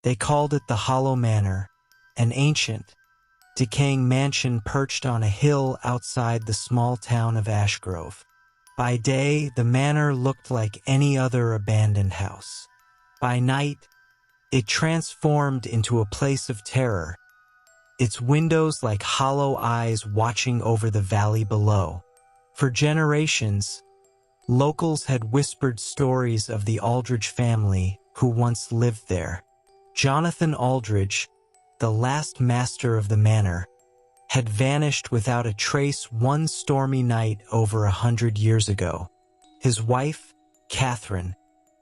They called it the Hollow Manor, an ancient, decaying mansion perched on a hill outside the small town of Ashgrove. By day, the manor looked like any other abandoned house. By night, it transformed into a place of terror, its windows like hollow eyes watching over the valley below. For generations, locals had whispered stories of the Aldridge family who once lived there. Jonathan Aldridge, the last master of the manor, had vanished without a trace one stormy night over 100 years ago. His wife, Catherine,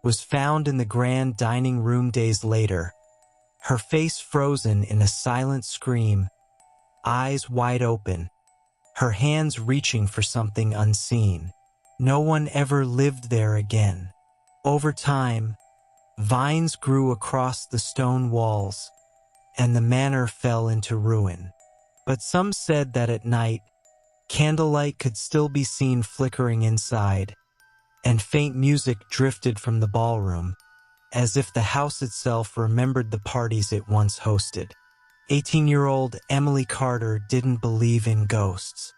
was found in the grand dining room days later, her face frozen in a silent scream, eyes wide open, her hands reaching for something unseen. No one ever lived there again. Over time, vines grew across the stone walls, and the manor fell into ruin. But some said that at night, candlelight could still be seen flickering inside, and faint music drifted from the ballroom, as if the house itself remembered the parties it once hosted. 18-year-old Emily Carter didn't believe in ghosts.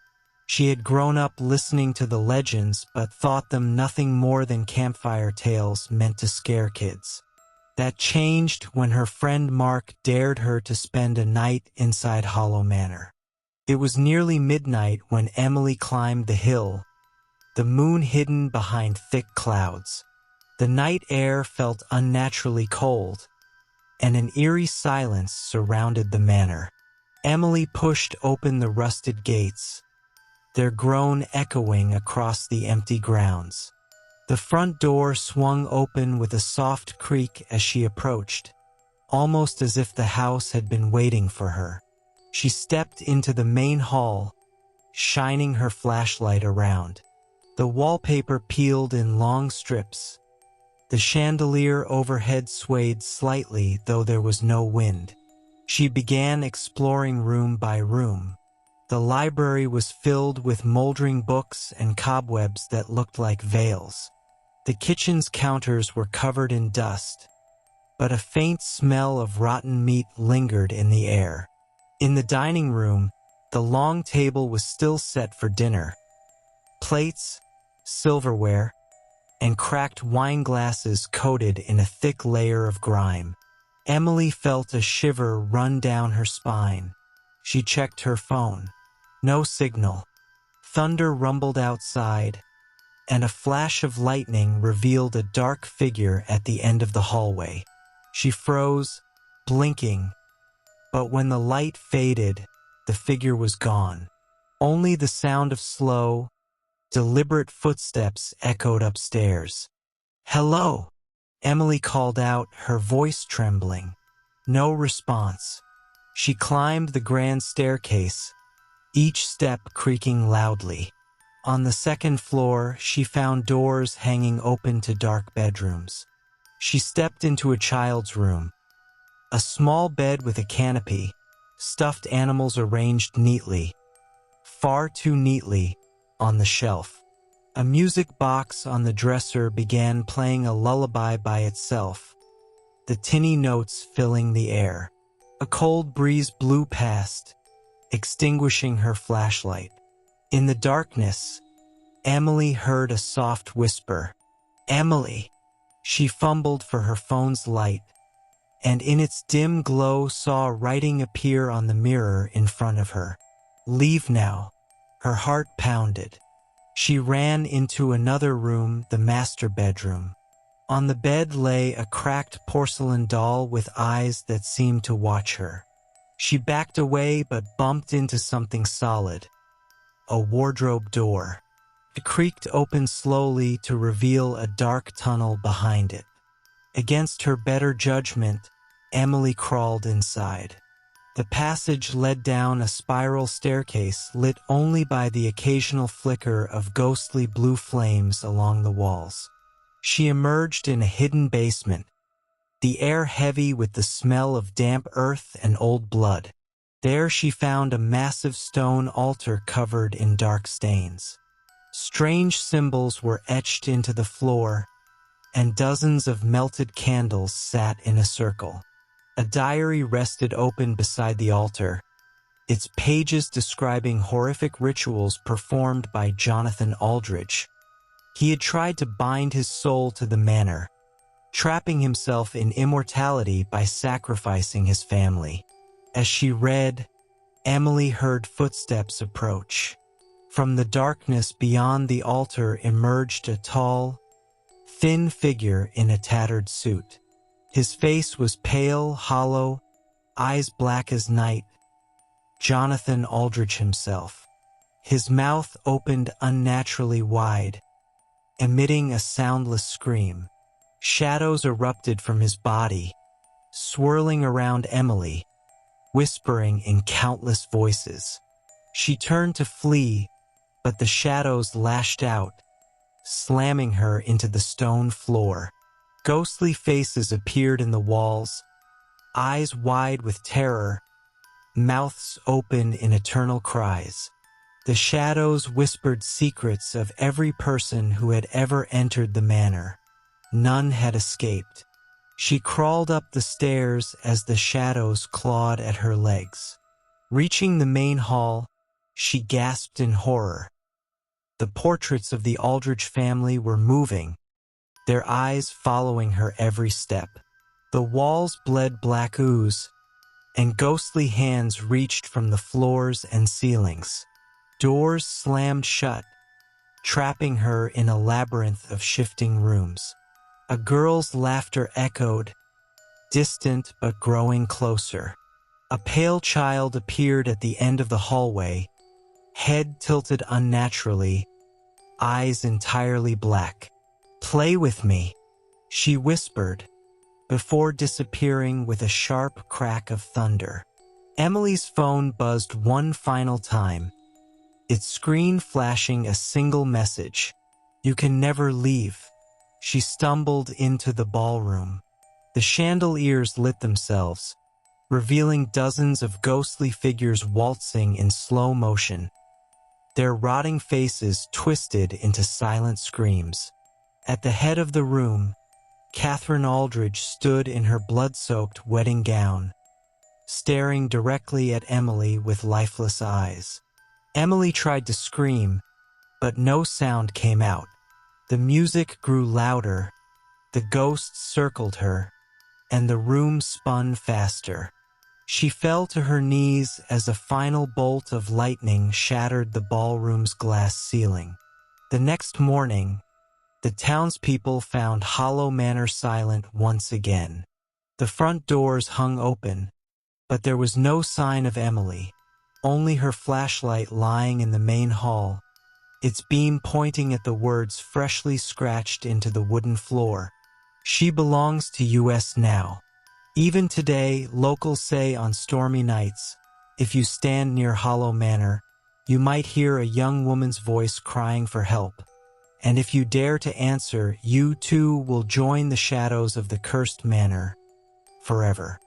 She had grown up listening to the legends but thought them nothing more than campfire tales meant to scare kids. That changed when her friend Mark dared her to spend a night inside Hollow Manor. It was nearly midnight when Emily climbed the hill, the moon hidden behind thick clouds. The night air felt unnaturally cold, and an eerie silence surrounded the manor. Emily pushed open the rusted gates, their groan echoing across the empty grounds. The front door swung open with a soft creak as she approached, almost as if the house had been waiting for her. She stepped into the main hall, shining her flashlight around. The wallpaper peeled in long strips. The chandelier overhead swayed slightly, though there was no wind. She began exploring room by room. The library was filled with moldering books and cobwebs that looked like veils. The kitchen's counters were covered in dust, but a faint smell of rotten meat lingered in the air. In the dining room, the long table was still set for dinner. Plates, silverware, and cracked wine glasses coated in a thick layer of grime. Emily felt a shiver run down her spine. She checked her phone. No signal. Thunder rumbled outside, and a flash of lightning revealed a dark figure at the end of the hallway. She froze, blinking, but when the light faded, the figure was gone. Only the sound of slow, deliberate footsteps echoed upstairs. "Hello," Emily called out, her voice trembling. No response. She climbed the grand staircase, each step creaking loudly. On the second floor, she found doors hanging open to dark bedrooms. She stepped into a child's room. A small bed with a canopy, stuffed animals arranged neatly, far too neatly, on the shelf. A music box on the dresser began playing a lullaby by itself, the tinny notes filling the air. A cold breeze blew past, extinguishing her flashlight. In the darkness, Emily heard a soft whisper. "Emily!" She fumbled for her phone's light, and in its dim glow saw writing appear on the mirror in front of her. "Leave now." Her heart pounded. She ran into another room, the master bedroom. On the bed lay a cracked porcelain doll with eyes that seemed to watch her. She backed away but bumped into something solid. A wardrobe door. It creaked open slowly to reveal a dark tunnel behind it. Against her better judgment, Emily crawled inside. The passage led down a spiral staircase lit only by the occasional flicker of ghostly blue flames along the walls. She emerged in a hidden basement, the air heavy with the smell of damp earth and old blood. There she found a massive stone altar covered in dark stains. Strange symbols were etched into the floor, and dozens of melted candles sat in a circle. A diary rested open beside the altar, its pages describing horrific rituals performed by Jonathan Aldridge. He had tried to bind his soul to the manor, trapping himself in immortality by sacrificing his family. As she read, Emily heard footsteps approach. From the darkness beyond the altar emerged a tall, thin figure in a tattered suit. His face was pale, hollow, eyes black as night. Jonathan Aldridge himself. His mouth opened unnaturally wide, emitting a soundless scream. Shadows erupted from his body, swirling around Emily, whispering in countless voices. She turned to flee, but the shadows lashed out, slamming her into the stone floor. Ghostly faces appeared in the walls, eyes wide with terror, mouths open in eternal cries. The shadows whispered secrets of every person who had ever entered the manor. None had escaped. She crawled up the stairs as the shadows clawed at her legs. Reaching the main hall, she gasped in horror. The portraits of the Aldridge family were moving, their eyes following her every step. The walls bled black ooze, and ghostly hands reached from the floors and ceilings. Doors slammed shut, trapping her in a labyrinth of shifting rooms. A girl's laughter echoed, distant but growing closer. A pale child appeared at the end of the hallway, head tilted unnaturally, eyes entirely black. "Play with me," she whispered, before disappearing with a sharp crack of thunder. Emily's phone buzzed one final time, its screen flashing a single message: "You can never leave." She stumbled into the ballroom. The chandeliers lit themselves, revealing dozens of ghostly figures waltzing in slow motion, their rotting faces twisted into silent screams. At the head of the room, Catherine Aldridge stood in her blood-soaked wedding gown, staring directly at Emily with lifeless eyes. Emily tried to scream, but no sound came out. The music grew louder, the ghosts circled her, and the room spun faster. She fell to her knees as a final bolt of lightning shattered the ballroom's glass ceiling. The next morning, the townspeople found Hollow Manor silent once again. The front doors hung open, but there was no sign of Emily, only her flashlight lying in the main hall, its beam pointing at the words freshly scratched into the wooden floor. "She belongs to us now." Even today, locals say on stormy nights, if you stand near Hollow Manor, you might hear a young woman's voice crying for help. And if you dare to answer, you too will join the shadows of the cursed manor forever.